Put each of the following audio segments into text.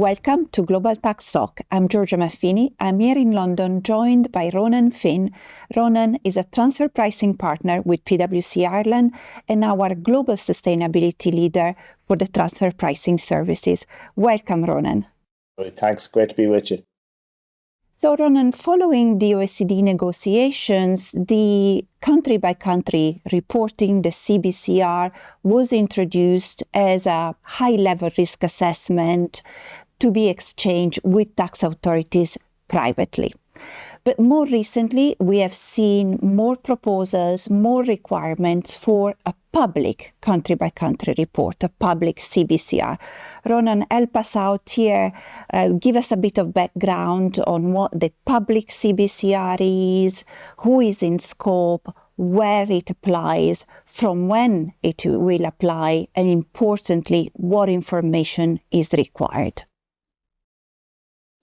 Welcome to Global Tax Talk. I'm Giorgia Maffini. I'm here in London, joined by Ronan Finn. Ronan is a transfer pricing partner with PwC Ireland and our global sustainability leader for the transfer pricing services. Welcome, Ronan. Thanks. Great to be with you. So, Ronan, following the OECD negotiations, the country-by-country reporting, the CbCR, was introduced as a high-level risk assessment to be exchanged with tax authorities privately. But more recently, we have seen more proposals, more requirements for a public country-by-country report, a public CbCR. Ronan, help us out here. Give us a bit of background on what the public CbCR is, who is in scope, where it applies, from when it will apply, and importantly, what information is required.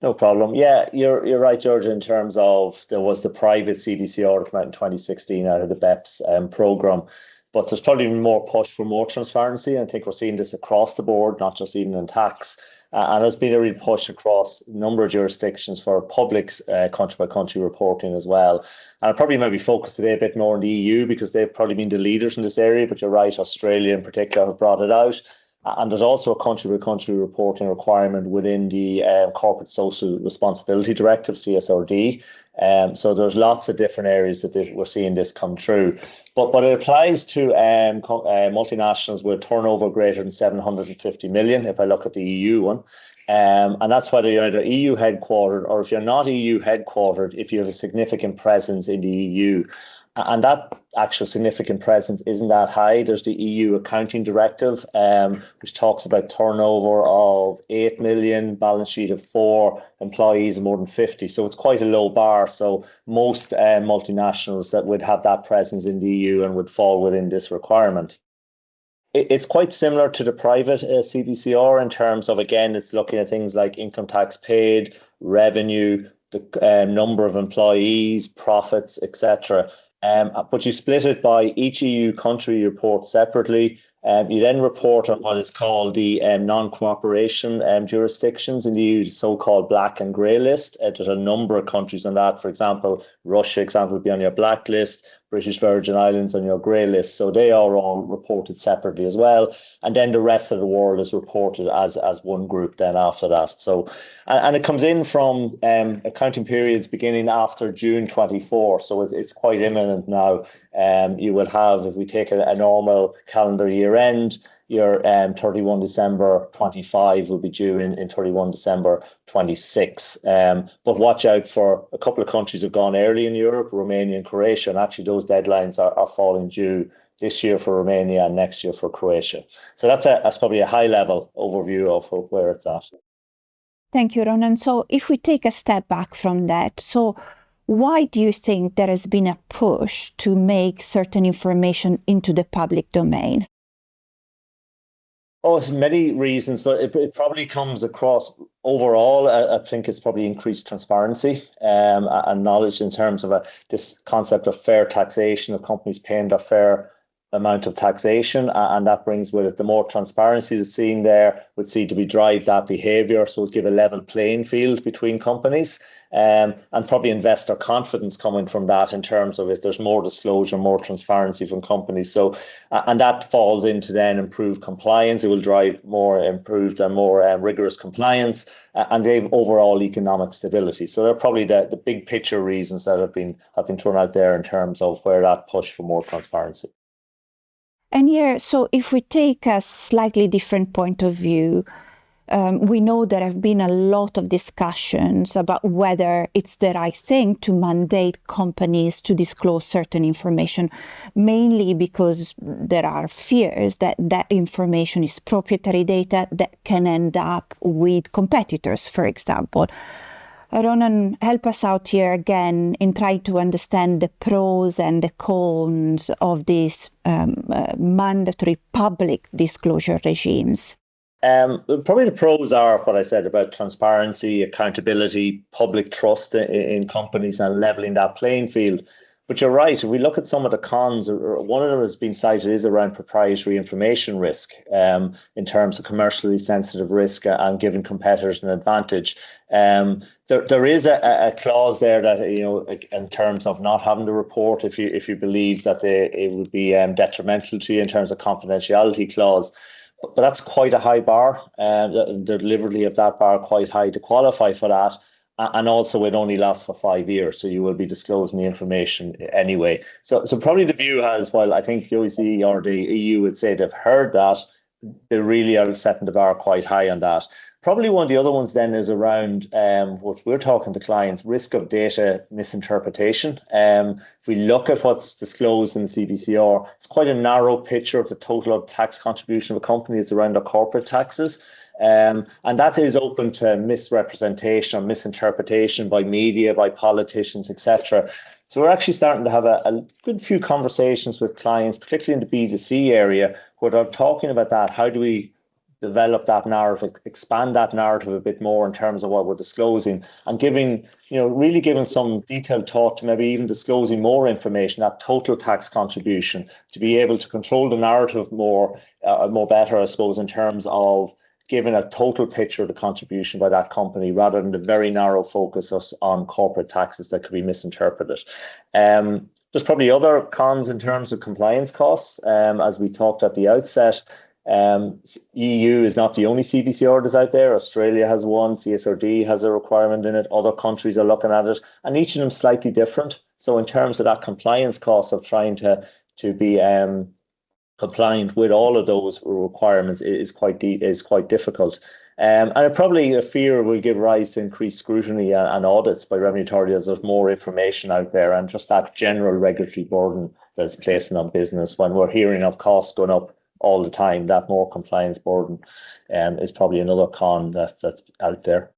No problem. Yeah, you're right, Giorgia, in terms of there was the private CbCR that came out in 2016 out of the BEPS programme. But there's probably been more push for more transparency. And I think we're seeing this across the board, not just even in tax. And there's been a real push across a number of jurisdictions for public country-by-country reporting as well. And I'll probably maybe focus today a bit more on the EU because they've probably been the leaders in this area. But you're right, Australia in particular have brought it out. And there's also a country-by-country reporting requirement within the Corporate Social Responsibility Directive, CSRD. So there's lots of different areas that we're seeing this come through. But it applies to multinationals with turnover greater than 750 million, if I look at the EU one. And that's whether you're either EU headquartered or if you're not EU headquartered, if you have a significant presence in the EU. And that actual significant presence isn't that high. There's the EU Accounting Directive, which talks about turnover of 8 million, balance sheet of 4, employees of more than 50. So it's quite a low bar. So most multinationals that would have that presence in the EU and would fall within this requirement. It's quite similar to the private CbCR in terms of, again, it's looking at things like income tax paid, revenue, the number of employees, profits, etc. But you split it by each EU country report separately. You then report on what is called the non-cooperation jurisdictions in the EU, the so-called black and grey list. There's a number of countries on that. For example, Russia, example, would be on your black list, British Virgin Islands on your grey list. So they are all reported separately as well. And then the rest of the world is reported as one group then after that. So, and it comes in from accounting periods beginning after June 24. So it's quite imminent now. You will have, if we take a normal calendar year end, your 31 December 25 will be due in 31 December 26. But watch out for a couple of countries have gone early in Europe, Romania and Croatia, and actually those deadlines are falling due this year for Romania and next year for Croatia. So that's probably a high level overview of where it's at. Thank you, Ronan. So if we take a step back from that, so why do you think there has been a push to make certain information into the public domain? Oh, many reasons, but it probably comes across overall. I think it's probably increased transparency and knowledge in terms of this concept of fair taxation, of companies paying their fair amount of taxation, and that brings with it the more transparency that's seen there would seem to be drive that behaviour, so give a level playing field between companies, and probably investor confidence coming from that in terms of if there's more disclosure, more transparency from companies. So, and that falls into then improved compliance. It will drive more improved and more rigorous compliance, and they have overall economic stability. So they're probably the big picture reasons that have been thrown out there in terms of where that push for more transparency. And here, so if we take a slightly different point of view, we know there have been a lot of discussions about whether it's the right thing to mandate companies to disclose certain information, mainly because there are fears that that information is proprietary data that can end up with competitors, for example. Ronan, help us out here again in trying to understand the pros and the cons of these mandatory public disclosure regimes. Probably the pros are what I said about transparency, accountability, public trust in companies and levelling that playing field. But you're right. If we look at some of the cons, or one of them has been cited is around proprietary information risk, in terms of commercially sensitive risk and giving competitors an advantage. There is a clause there that, in terms of not having to report if you believe that it would be detrimental to you in terms of confidentiality clause. But that's quite a high bar. The delivery of that bar quite high to qualify for that. And also it only lasts for 5 years, so you will be disclosing the information anyway. So probably the view has, while I think the OECD or the EU would say they've heard that, they really are setting the bar quite high on that. Probably one of the other ones then is around what we're talking to clients, risk of data misinterpretation. If we look at what's disclosed in the CbCR, it's quite a narrow picture of the total tax contribution of a company. It's around their corporate taxes. And that is open to misrepresentation or misinterpretation by media, by politicians, etc. So we're actually starting to have a good few conversations with clients, particularly in the B2C area, where they're talking about that. How do we develop that narrative, expand that narrative a bit more in terms of what we're disclosing, and really giving some detailed thought to maybe even disclosing more information, that total tax contribution, to be able to control the narrative more better, I suppose, in terms of giving a total picture of the contribution by that company rather than the very narrow focus on corporate taxes that could be misinterpreted. There's probably other cons in terms of compliance costs, as we talked at the outset. EU is not the only CbCR that's out there. Australia has one, CSRD has a requirement in it, other countries are looking at it, and each of them slightly different. So in terms of that compliance cost of trying to be compliant with all of those requirements is quite difficult. And probably a fear will give rise to increased scrutiny and audits by revenue authorities as there's more information out there, and just that general regulatory burden that's placing on business when we're hearing of costs going up all the time. That more compliance burden is probably another con that's out there.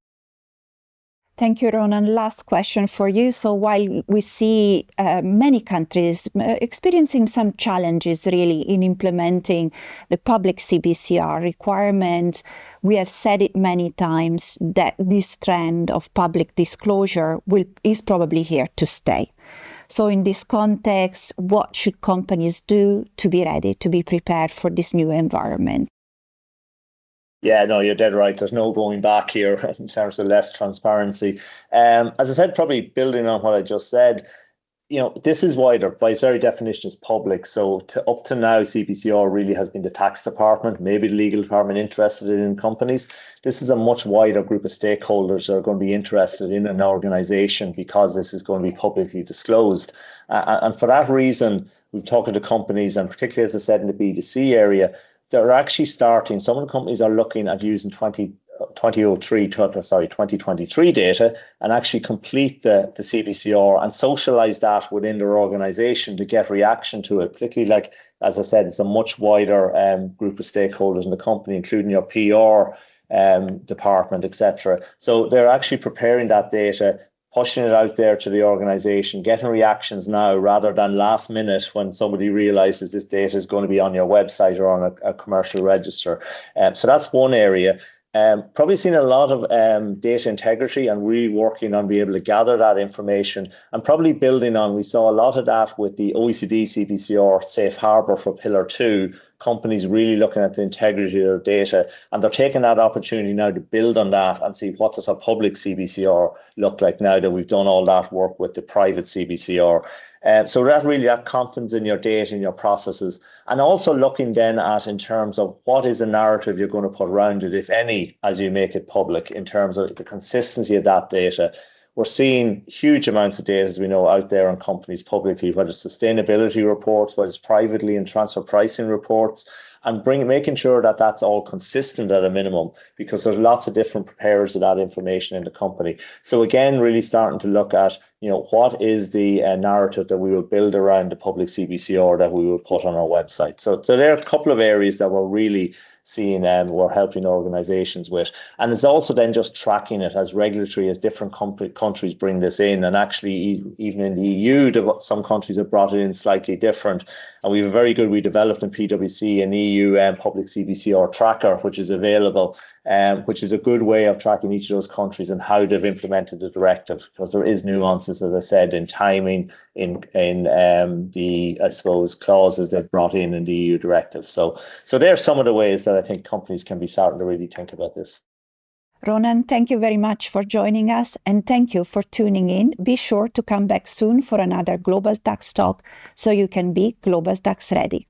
Thank you, Ronan. Last question for you. So while we see many countries experiencing some challenges really in implementing the public CbCR requirements, we have said it many times that this trend of public disclosure is probably here to stay. So in this context, what should companies do to be ready, to be prepared for this new environment? Yeah, no, you're dead right. There's no going back here in terms of less transparency. As I said, probably building on what I just said, this is wider. By its very definition, it's public. So up to now, CbCR really has been the tax department, maybe the legal department interested in companies. This is a much wider group of stakeholders that are going to be interested in an organisation because this is going to be publicly disclosed. And for that reason, we've talked to companies, and particularly, as I said, in the B2C area, they're actually starting, some of the companies are looking at using 2023 data and actually complete the CbCR and socialize that within their organization to get reaction to it, particularly, like, as I said, it's a much wider group of stakeholders in the company, including your PR department, etc. So they're actually preparing that data, pushing it out there to the organization, getting reactions now rather than last minute when somebody realizes this data is going to be on your website or on a commercial register. So that's one area. Probably seen a lot of data integrity and really working on being able to gather that information, and probably building on, we saw a lot of that with the OECD CbCR Safe Harbour for Pillar 2, companies really looking at the integrity of their data, and they're taking that opportunity now to build on that and see what does a public CbCR look like now that we've done all that work with the private CbCR. So that confidence in your data, in your processes, and also looking then at in terms of what is the narrative you're going to put around it, if any, as you make it public, in terms of the consistency of that data. We're seeing huge amounts of data, as we know, out there on companies publicly, whether it's sustainability reports, whether it's privately and transfer pricing reports, and making sure that that's all consistent at a minimum, because there's lots of different preparers of that information in the company. So again, really starting to look at, what is the narrative that we will build around the public CbCR that we will put on our website. So there are a couple of areas that we're really seeing we're helping organizations with. And it's also then just tracking it as regulatory, as different countries bring this in. And actually, even in the EU, some countries have brought it in slightly different. And we developed in PwC an EU public CbCR tracker, which is available. which is a good way of tracking each of those countries and how they've implemented the directive, because there is nuances, as I said, in timing, in the, I suppose, clauses they've brought in the EU directive. So there's some of the ways that I think companies can be starting to really think about this. Ronan, thank you very much for joining us, and thank you for tuning in. Be sure to come back soon for another Global Tax Talk so you can be Global Tax ready.